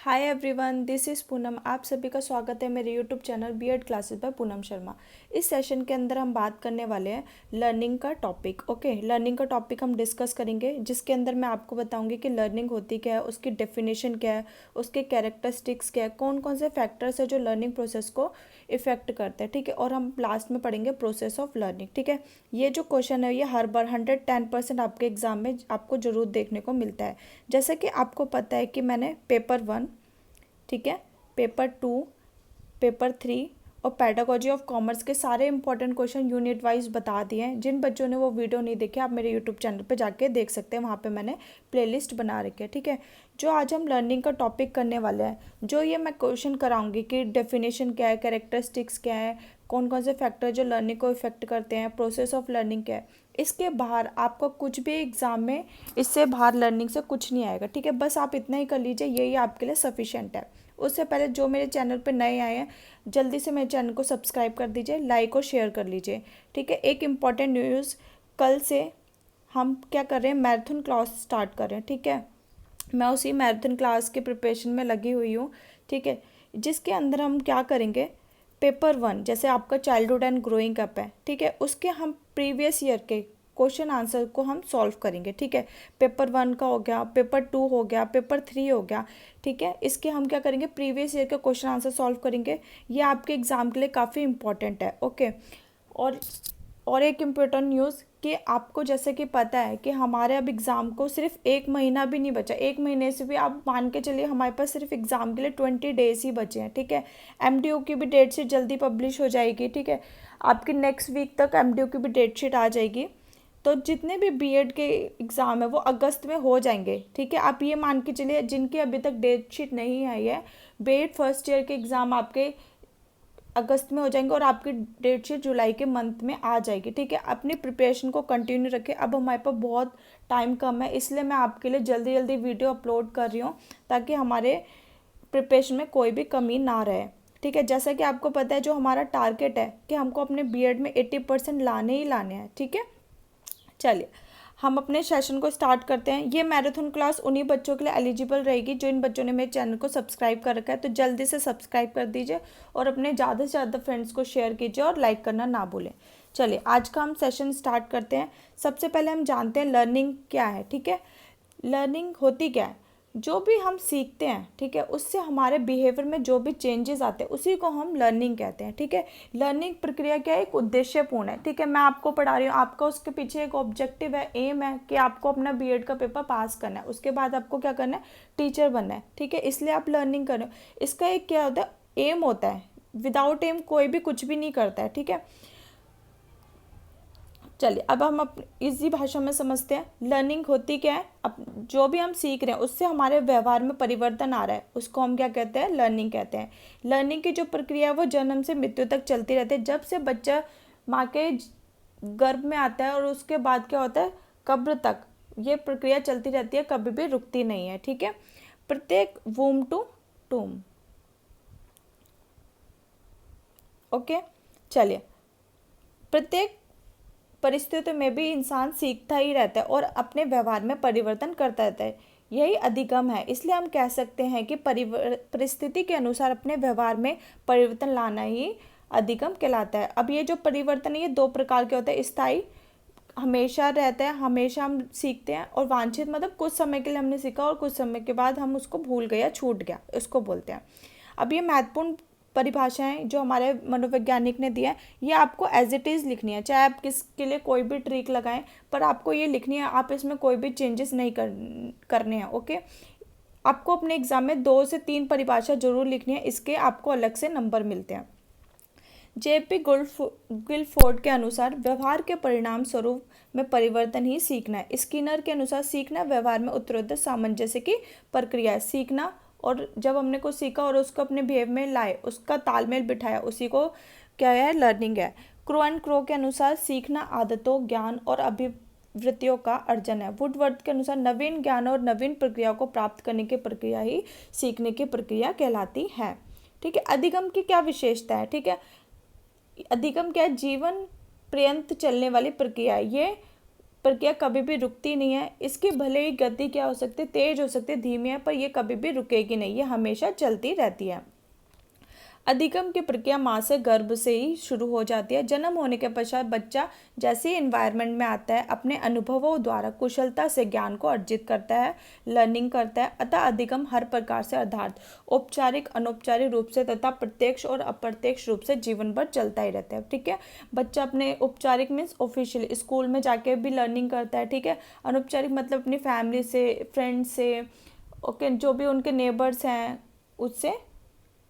Hi everyone, this is Poonam. आप सभी का स्वागत है मेरे YouTube channel B Ed classes by Poonam Sharma. इस सेशन के अंदर हम बात करने वाले हैं लर्निंग का टॉपिक। ओके, लर्निंग का टॉपिक हम डिस्कस करेंगे, जिसके अंदर मैं आपको बताऊंगी कि लर्निंग होती क्या है, उसकी डेफिनेशन क्या है, उसके कैरेक्टरिस्टिक्स क्या है, कौन कौन से फैक्टर्स है जो लर्निंग प्रोसेस को इफेक्ट करते हैं। ठीक है, और हम लास्ट में पढ़ेंगे प्रोसेस ऑफ लर्निंग। ठीक है, ये जो क्वेश्चन है ये हर बार 110% आपके एग्जाम में आपको जरूर देखने को मिलता है। जैसे कि आपको पता है कि मैंने पेपर 1, ठीक है, पेपर 2, पेपर 3 और पेडागोजी ऑफ कॉमर्स के सारे इंपॉर्टेंट क्वेश्चन यूनिट वाइज बता दिए हैं। जिन बच्चों ने वो वीडियो नहीं देखे, आप मेरे यूट्यूब चैनल पे जाके देख सकते हैं, वहाँ पे मैंने प्लेलिस्ट बना रखी है। ठीक है, जो आज हम लर्निंग का टॉपिक करने वाले हैं, जो ये मैं क्वेश्चन कराऊंगी कि डेफिनेशन क्या है, कैरेक्टरिस्टिक्स क्या है, कौन कौन से फैक्टर जो लर्निंग को इफेक्ट करते हैं, प्रोसेस ऑफ लर्निंग क्या है, इसके बाहर आपको कुछ भी एग्जाम में इससे बाहर लर्निंग से कुछ नहीं आएगा। ठीक है, बस आप इतना ही कर लीजिए, यही आपके लिए सफिशिएंट है। उससे पहले जो मेरे चैनल पे नए आए हैं, जल्दी से मेरे चैनल को सब्सक्राइब कर दीजिए, लाइक और शेयर कर लीजिए। ठीक है, एक इम्पॉर्टेंट न्यूज़, कल से हम क्या कर रहे हैं, मैराथन क्लास स्टार्ट कर रहे हैं। ठीक है, मैं उसी मैराथन क्लास के प्रिपरेशन में लगी हुई हूँ। ठीक है, जिसके अंदर हम क्या करेंगे, पेपर 1 जैसे आपका चाइल्डहुड एंड ग्रोइंग अप है, ठीक है, उसके हम प्रीवियस ईयर के क्वेश्चन आंसर को हम सॉल्व करेंगे। ठीक है, पेपर 1 का हो गया, पेपर 2 हो गया, पेपर 3 हो गया। ठीक है, इसके हम क्या करेंगे, प्रीवियस ईयर के क्वेश्चन आंसर सॉल्व करेंगे। ये आपके एग्जाम के लिए काफ़ी इंपॉर्टेंट है। ओके, और और एक इम्पोर्टेंट न्यूज़ कि आपको जैसे कि पता है कि हमारे अब एग्ज़ाम को सिर्फ एक महीना भी नहीं बचा, एक महीने से भी आप मान के चलिए हमारे पास सिर्फ एग्ज़ाम के लिए 20 डेज ही बचे हैं। ठीक है, एमडीयू की भी डेट शीट जल्दी पब्लिश हो जाएगी। ठीक है, आपकी नेक्स्ट वीक तक एमडीयू की भी डेट शीट आ जाएगी। तो जितने भी बीएड के एग्ज़ाम है वो अगस्त में हो जाएंगे। ठीक है, आप ये मान के चलिए जिनकी अभी तक डेट शीट नहीं आई है, बीएड फर्स्ट ईयर के एग्ज़ाम आपके अगस्त में हो जाएंगे और आपकी डेट शीट जुलाई के मंथ में आ जाएगी। ठीक है, अपनी प्रिपरेशन को कंटिन्यू रखें। अब हमारे पास बहुत टाइम कम है, इसलिए मैं आपके लिए जल्दी जल्दी वीडियो अपलोड कर रही हूँ, ताकि हमारे प्रिपरेशन में कोई भी कमी ना रहे। ठीक है, जैसा कि आपको पता है जो हमारा टारगेट है कि हमको अपने बीएड में 80% लाने ही लाने हैं। ठीक है, चलिए हम अपने सेशन को स्टार्ट करते हैं। ये मैराथन क्लास उन्हीं बच्चों के लिए एलिजिबल रहेगी जो इन बच्चों ने मेरे चैनल को सब्सक्राइब कर रखा है, तो जल्दी से सब्सक्राइब कर दीजिए और अपने ज़्यादा से ज़्यादा फ्रेंड्स को शेयर कीजिए और लाइक करना ना भूलें। चलिए आज का हम सेशन स्टार्ट करते हैं। सबसे पहले हम जानते हैं लर्निंग क्या है। ठीक है, लर्निंग होती क्या है, जो भी हम सीखते हैं, ठीक है, उससे हमारे बिहेवियर में जो भी चेंजेस आते हैं उसी को हम लर्निंग कहते हैं। ठीक है, लर्निंग प्रक्रिया क्या है, एक उद्देश्यपूर्ण है। ठीक है, मैं आपको पढ़ा रही हूँ, आपका उसके पीछे एक ऑब्जेक्टिव है, एम है कि आपको अपना बीएड का पेपर पास करना है, उसके बाद आपको क्या करना है, टीचर बनना है। ठीक है, इसलिए आप लर्निंग कर रहे हो। इसका एक क्या होता है, एम होता है। विदाउट एम कोई भी कुछ भी नहीं करता है। ठीक है, चलिए अब हम इजी भाषा में समझते हैं लर्निंग होती क्या है। अब जो भी हम सीख रहे हैं उससे हमारे व्यवहार में परिवर्तन आ रहा है, उसको हम क्या कहते हैं, लर्निंग कहते हैं। लर्निंग की जो प्रक्रिया है वो जन्म से मृत्यु तक चलती रहती है। जब से बच्चा माँ के गर्भ में आता है और उसके बाद क्या होता है, कब्र तक ये प्रक्रिया चलती रहती है, कभी भी रुकती नहीं है। ठीक है, प्रत्येक वूम टू टूम। ओके, चलिए प्रत्येक परिस्थितियों में भी इंसान सीखता ही रहता है और अपने व्यवहार में परिवर्तन करता रहता है, यही अधिगम है। इसलिए हम कह सकते हैं कि परिस्थिति के अनुसार अपने व्यवहार में परिवर्तन लाना ही अधिगम कहलाता है। अब ये जो परिवर्तन है ये दो प्रकार के होते हैं, स्थायी हमेशा रहता है, हमेशा हम सीखते हैं, और वांछित मतलब कुछ समय के लिए हमने सीखा और कुछ समय के बाद हम उसको भूल गए या छूट गया, उसको बोलते हैं। अब ये महत्वपूर्ण परिभाषाएं जो हमारे मनोवैज्ञानिक ने दिया है, ये आपको एज इट इज़ लिखनी है, चाहे आप किसके लिए कोई भी ट्रिक लगाएं, पर आपको ये लिखनी है, आप इसमें कोई भी चेंजेस नहीं करने हैं। ओके, आपको अपने एग्जाम में 2 से 3 परिभाषा जरूर लिखनी है, इसके आपको अलग से नंबर मिलते हैं। जेपी गिलफोर्ड के अनुसार व्यवहार के परिणाम स्वरूप में परिवर्तन ही सीखना है। स्किनर के अनुसार सीखना व्यवहार में उत्तरोत्तर सामंजस्य की प्रक्रिया है। सीखना और जब हमने कुछ सीखा और उसको अपने बिहेव में लाए, उसका तालमेल बिठाया, उसी को क्या है, लर्निंग है। क्रो एंड क्रो के अनुसार सीखना आदतों, ज्ञान और अभिवृत्तियों का अर्जन है। वुडवर्थ के अनुसार नवीन ज्ञान और नवीन प्रक्रिया को प्राप्त करने की प्रक्रिया ही सीखने की प्रक्रिया कहलाती है। ठीक है, अधिगम की क्या विशेषता है। ठीक है, अधिगम क्या है, जीवन पर्यंत चलने वाली प्रक्रिया है। ये प्रक्रिया कभी भी रुकती नहीं है। इसकी भले ही गति क्या हो सकती है, तेज हो सकती है, धीमी है, पर ये कभी भी रुकेगी नहीं, ये हमेशा चलती रहती है। अधिगम की प्रक्रिया माँ से गर्भ से ही शुरू हो जाती है। जन्म होने के पश्चात बच्चा जैसे ही इन्वायरमेंट में आता है अपने अनुभवों द्वारा कुशलता से ज्ञान को अर्जित करता है, लर्निंग करता है। अतः अधिगम हर प्रकार से अर्थात औपचारिक, अनौपचारिक रूप से तथा प्रत्यक्ष और अप्रत्यक्ष रूप से जीवन भर चलता ही रहता है। ठीक है, बच्चा अपने औपचारिक मीन्स ऑफिशियल स्कूल में जाके भी लर्निंग करता है। ठीक है, अनौपचारिक मतलब अपनी फैमिली से, फ्रेंड्स से, ओके, जो भी उनके नेबर्स हैं उससे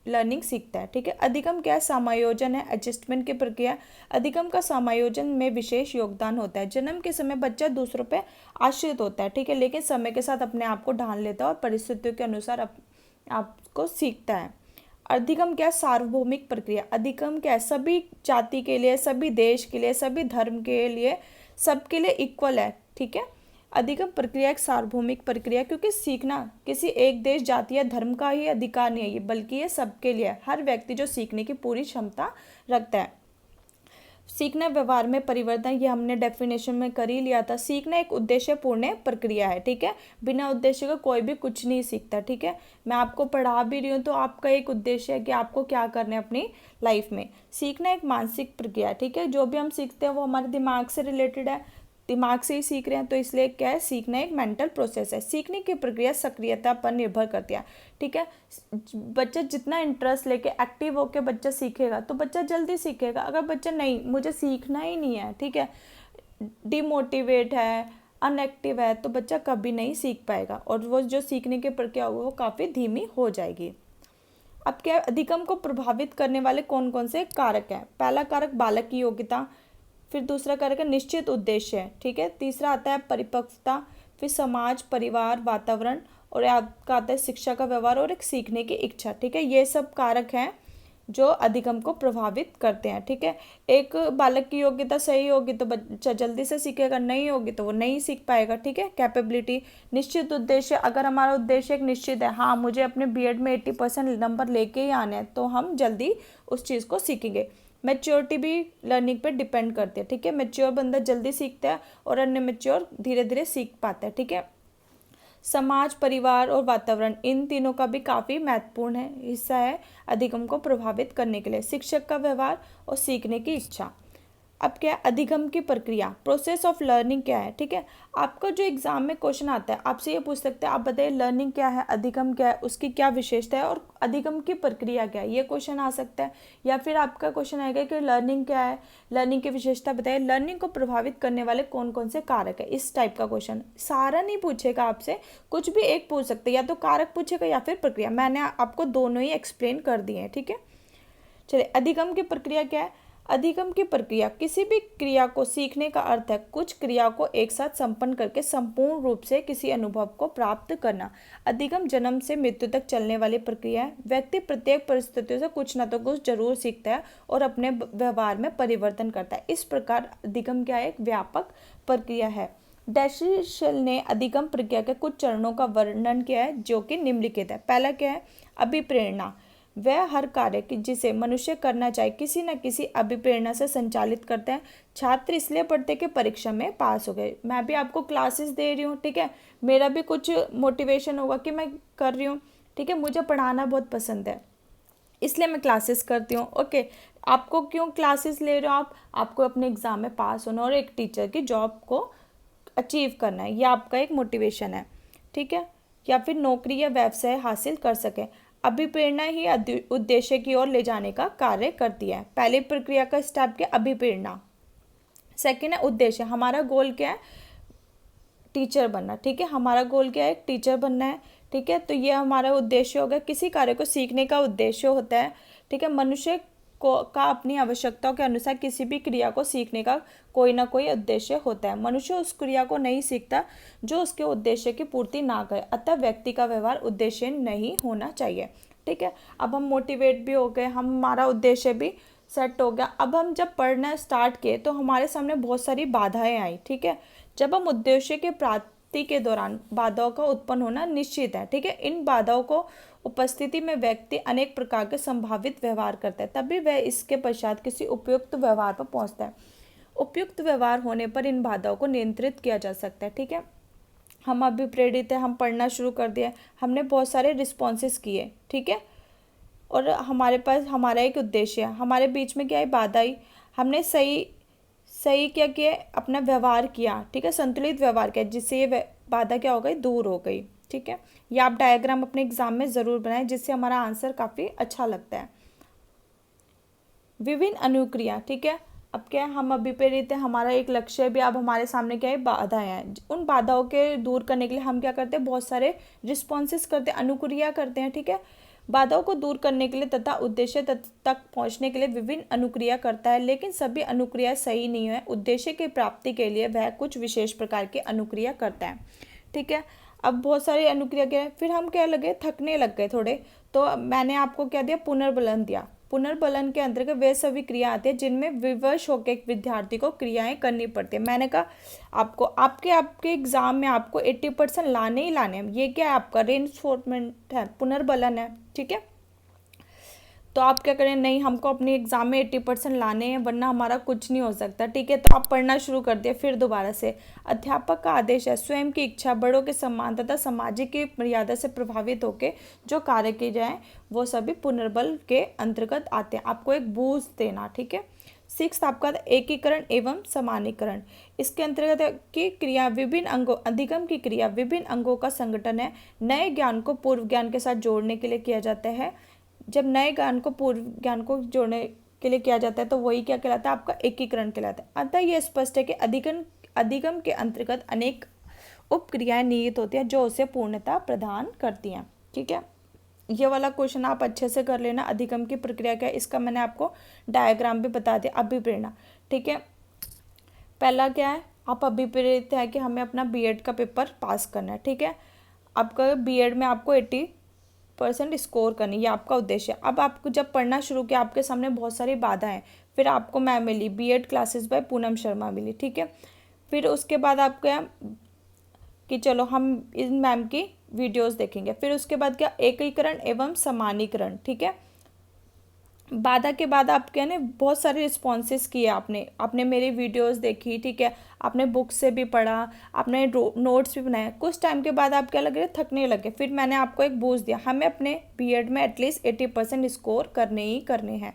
लर्निंग सीखता है। ठीक है, अधिगम क्या है, समायोजन है, एडजस्टमेंट की प्रक्रिया। अधिगम का समायोजन में विशेष योगदान होता है। जन्म के समय बच्चा दूसरों पे आश्रित होता है, ठीक है, लेकिन समय के साथ अपने आप को ढाल लेता है और परिस्थितियों के अनुसार आपको सीखता है। अधिगम क्या है, सार्वभौमिक प्रक्रिया। अधिगम क्या है, सभी जाति के लिए, सभी देश के लिए, सभी धर्म के लिए, सबके लिए इक्वल है। ठीक है, अधिगम प्रक्रिया एक सार्वभौमिक प्रक्रिया, क्योंकि सीखना किसी एक देश, जाति या धर्म का ही अधिकार नहीं है, ये बल्कि ये सबके लिए है। हर व्यक्ति जो सीखने की पूरी क्षमता रखता है। सीखना व्यवहार में परिवर्तन, ये हमने डेफिनेशन में कर ही लिया था। सीखना एक उद्देश्यपूर्ण प्रक्रिया है। ठीक है, बिना उद्देश्य का कोई भी कुछ नहीं सीखता। ठीक है, मैं आपको पढ़ा भी रही हूँ तो आपका एक उद्देश्य है कि आपको क्या करना है अपनी लाइफ में। सीखना एक मानसिक प्रक्रिया है। ठीक है, जो भी हम सीखते हैं वो हमारे दिमाग से रिलेटेड है, दिमाग से ही सीख रहे हैं, तो इसलिए क्या है, सीखना एक मेंटल प्रोसेस है। सीखने की प्रक्रिया सक्रियता पर निर्भर करती है। ठीक है, बच्चा जितना इंटरेस्ट लेके एक्टिव होके बच्चा सीखेगा तो बच्चा जल्दी सीखेगा। अगर बच्चा नहीं, मुझे सीखना ही नहीं है, ठीक है, डिमोटिवेट है, अनएक्टिव है, तो बच्चा कभी नहीं सीख पाएगा और वो जो सीखने की प्रक्रिया होगी वो काफ़ी धीमी हो जाएगी। अब क्या है, अधिगम को प्रभावित करने वाले कौन कौन से कारक हैं। पहला कारक बालक की योग्यता, फिर दूसरा कारक है निश्चित उद्देश्य। ठीक है, तीसरा आता है परिपक्वता, फिर समाज, परिवार, वातावरण, और आपका आता है शिक्षा का व्यवहार और एक सीखने की इच्छा। ठीक है, ये सब कारक हैं जो अधिगम को प्रभावित करते हैं। ठीक है, एक बालक की योग्यता सही होगी तो बच्चा जल्दी से सीखेगा, नहीं होगी तो वो नहीं सीख पाएगा। ठीक है, कैपेबिलिटी, निश्चित उद्देश्य, अगर हमारा उद्देश्य एक निश्चित है, हाँ मुझे अपने बीएड में 80% नंबर लेके ही आने हैं, तो हम जल्दी उस चीज़ को सीखेंगे। मैच्योरिटी भी लर्निंग पे डिपेंड करती है। ठीक है, मैच्योर बंदा जल्दी सीखता है और अन्य मैच्योर धीरे धीरे सीख पाता है। ठीक है, समाज, परिवार और वातावरण, इन तीनों का भी काफ़ी महत्वपूर्ण है हिस्सा है अधिगम को प्रभावित करने के लिए। शिक्षक का व्यवहार और सीखने की इच्छा। अब क्या है, अधिगम की प्रक्रिया, प्रोसेस ऑफ लर्निंग क्या है। ठीक है, आपका जो एग्जाम में क्वेश्चन आता है आपसे ये पूछ सकते हैं, आप बताइए लर्निंग क्या है, अधिगम क्या है, उसकी क्या विशेषता है और अधिगम की प्रक्रिया क्या है, ये क्वेश्चन आ सकता है। या फिर आपका क्वेश्चन आएगा कि लर्निंग क्या है, लर्निंग की विशेषता बताइए, लर्निंग को प्रभावित करने वाले कौन कौन से कारक है। इस टाइप का क्वेश्चन सारा नहीं पूछेगा आपसे, कुछ भी एक पूछ सकते हैं, या तो कारक पूछेगा या फिर प्रक्रिया। मैंने आपको दोनों ही एक्सप्लेन कर दिए हैं। ठीक है, चलिए, अधिगम की प्रक्रिया क्या है। अधिगम की प्रक्रिया, किसी भी क्रिया को सीखने का अर्थ है कुछ क्रिया को एक साथ संपन्न करके संपूर्ण रूप से किसी अनुभव को प्राप्त करना। अधिगम जन्म से मृत्यु तक चलने वाली प्रक्रिया है। व्यक्ति प्रत्येक परिस्थितियों से कुछ न तो कुछ जरूर सीखता है और अपने व्यवहार में परिवर्तन करता है। इस प्रकार अधिगम क्या है, एक व्यापक प्रक्रिया है। डैशिशल ने अधिगम प्रक्रिया के कुछ चरणों का वर्णन किया है जो कि निम्नलिखित है। पहला क्या है, अभिप्रेरणा। वह हर कार्य की जिसे मनुष्य करना चाहे किसी न किसी अभिप्रेरणा से संचालित करते हैं। छात्र इसलिए पढ़ते कि परीक्षा में पास हो गए। मैं भी आपको क्लासेस दे रही हूँ, ठीक है, मेरा भी कुछ मोटिवेशन होगा कि मैं कर रही हूँ। ठीक है, मुझे पढ़ाना बहुत पसंद है इसलिए मैं क्लासेस करती हूँ। ओके, आपको क्यों क्लासेस ले रहे हो, आपको अपने एग्ज़ाम में पास होना और एक टीचर की जॉब को अचीव करना है, यह आपका एक मोटिवेशन है। ठीक है, या फिर नौकरी या व्यवसाय हासिल कर सकें। अभिप्रेरणा ही उद्देश्य की ओर ले जाने का कार्य करती है। पहली प्रक्रिया का स्टेप क्या, अभिप्रेरणा। सेकेंड है उद्देश्य, हमारा गोल क्या है, टीचर बनना। ठीक है, हमारा गोल क्या है, टीचर बनना है। ठीक है, तो ये हमारा उद्देश्य होगा। किसी कार्य को सीखने का उद्देश्य होता है। ठीक है, मनुष्य का अपनी आवश्यकताओं के अनुसार किसी भी क्रिया को सीखने का कोई ना कोई उद्देश्य होता है। मनुष्य उस क्रिया को नहीं सीखता जो उसके उद्देश्य की पूर्ति ना करे, अतः व्यक्ति का व्यवहार उद्देश्य नहीं होना चाहिए। ठीक है, अब हम मोटिवेट भी हो गए, हमारा उद्देश्य भी सेट हो गया। अब हम जब पढ़ना स्टार्ट किए तो हमारे सामने बहुत सारी बाधाएं आई। ठीक है, जब हम उद्देश्य के प्राप्ति के दौरान बाधाओं का उत्पन्न होना निश्चित है। ठीक है, इन बाधाओं को उपस्थिति में व्यक्ति अनेक प्रकार के संभावित व्यवहार करता है, तभी वह इसके पश्चात किसी उपयुक्त व्यवहार पर पहुंचता है। उपयुक्त व्यवहार होने पर इन बाधाओं को नियंत्रित किया जा सकता है। ठीक है, हम अभी प्रेरित है, हम पढ़ना शुरू कर दिया, हमने बहुत सारे रिस्पॉन्सेस किए। ठीक है, और हमारे पास हमारा एक उद्देश्य है, हमारे बीच में क्या है, बाधा आई, हमने सही सही क्या किया, अपना व्यवहार किया। ठीक है, संतुलित व्यवहार किया, जिससे ये बाधा क्या हो गई, दूर हो गई। ठीक है, ये आप डायग्राम अपने एग्जाम में ज़रूर बनाएं, जिससे हमारा आंसर काफ़ी अच्छा लगता है। विभिन्न अनुक्रिया, ठीक है, अब क्या है, हम अभी पे रहते हैं, हमारा एक लक्ष्य भी, अब हमारे सामने क्या है, बाधाएं हैं। उन बाधाओं के दूर करने के लिए हम क्या करते हैं, बहुत सारे रिस्पॉन्सेस करते हैं, अनुक्रिया करते हैं। ठीक है, बाधाओं को दूर करने के लिए तथा उद्देश्य तक पहुंचने के लिए विभिन्न अनुक्रिया करता है, लेकिन सभी अनुक्रिया सही नहीं है। उद्देश्य की प्राप्ति के लिए वह कुछ विशेष प्रकार की अनुक्रिया करता है। ठीक है, अब बहुत सारी अनुक्रिया क्या है, फिर हम क्या लगे, थकने लग गए थोड़े, तो मैंने आपको क्या दिया, पुनर्बलन दिया। पुनर्बलन के अंतर्गत वे सभी क्रिया आती है जिनमें विवश होकर एक विद्यार्थी को क्रियाएं करनी पड़ती है। मैंने कहा आपको आपके एग्जाम में आपको 80% लाने ही लाने हैं। ये क्या है, आपका रेनफोर्समेंट है, पुनर्बलन है। ठीक है, तो आप क्या करें, नहीं हमको अपने एग्जाम में 80% लाने हैं, वरना हमारा कुछ नहीं हो सकता। ठीक है, तो आप पढ़ना शुरू कर दिया। फिर दोबारा से, अध्यापक का आदेश है स्वयं की इच्छा, बड़ों के सम्मान तथा सामाजिक की मर्यादा से प्रभावित होकर जो कार्य किए जाए वो सभी पुनर्बल के अंतर्गत आते हैं। आपको एक बूस्ट देना। ठीक है, 6 आपका एकीकरण एवं समानीकरण, इसके अंतर्गत की क्रिया विभिन्न अंगों, अधिगम की क्रिया विभिन्न अंगों का संगठन है। नए ज्ञान को पूर्व ज्ञान के साथ जोड़ने के लिए किया जाता है। जब नए ज्ञान को पूर्व ज्ञान को जोड़ने के लिए किया जाता है तो वही क्या कहलाता है, आपका एकीकरण कहलाता है। अतः यह स्पष्ट है कि अधिगम के अंतर्गत अनेक उपक्रियाएं निहित होती हैं जो उसे पूर्णता प्रदान करती हैं। ठीक है, ये वाला क्वेश्चन आप अच्छे से कर लेना। अधिगम की प्रक्रिया क्या है, इसका मैंने आपको डायग्राम भी बता दिया। अभिप्रेरणा, ठीक है, पहला क्या है, आप अभिप्रेरित है कि हमें अपना बीएड का पेपर पास करना है। ठीक है, आपका बीएड में आपको 80% स्कोर करनी, ये आपका उद्देश्य है। अब आपको जब पढ़ना शुरू किया, आपके सामने बहुत सारी बाधाएं, फिर आपको मैम मिली, BEd classes by Poonam Sharma मिली। ठीक है, फिर उसके बाद आपको क्या कि चलो हम इन मैम की वीडियोस देखेंगे। फिर उसके बाद क्या, एकीकरण एवं समानीकरण। ठीक है, बाधा के बाद आप क्या ने बहुत सारे रिस्पॉन्सेस किए, आपने मेरी वीडियोस देखी। ठीक है, आपने बुक से भी पढ़ा, आपने नोट्स भी बनाए। कुछ टाइम के बाद आप क्या लग रहे, थकने लगे। फिर मैंने आपको एक बूस्ट दिया, हमें अपने बीएड में एटलीस्ट 80% स्कोर करने ही करने हैं।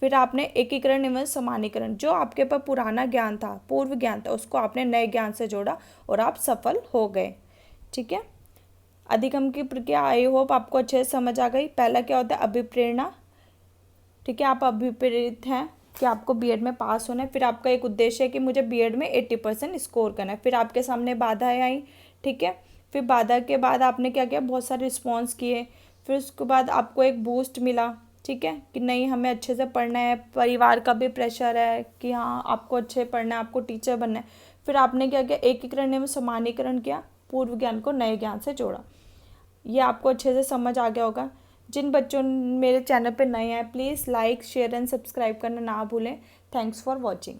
फिर आपने एकीकरण एवं समानीकरण, जो आपके पास पुराना ज्ञान था, पूर्व ज्ञान था, उसको आपने नए ज्ञान से जोड़ा और आप सफल हो गए। ठीक है, अधिगम की प्रक्रिया आई होप आपको अच्छे से समझ आ गई। पहला क्या होता है, अभिप्रेरणा। ठीक है, आप अभिप्रेरित हैं कि आपको बीएड में पास होना है। फिर आपका एक उद्देश्य है कि मुझे बीएड में 80% स्कोर करना है। फिर आपके सामने बाधाएं आई। ठीक है, फिर बाधा के बाद आपने क्या किया, बहुत सारे रिस्पॉन्स किए। फिर उसके बाद आपको एक बूस्ट मिला। ठीक है, कि नहीं हमें अच्छे से पढ़ना है, परिवार का भी प्रेशर है कि हाँ आपको अच्छे पढ़ना है, आपको टीचर बनना है। फिर आपने क्या किया, एकीकरण एवं समानीकरण किया, पूर्व ज्ञान को नए ज्ञान से जोड़ा। ये आपको अच्छे से समझ आ गया होगा। जिन बच्चों मेरे चैनल पे नए हैं, please like share and subscribe करना ना भूलें। Thanks for watching.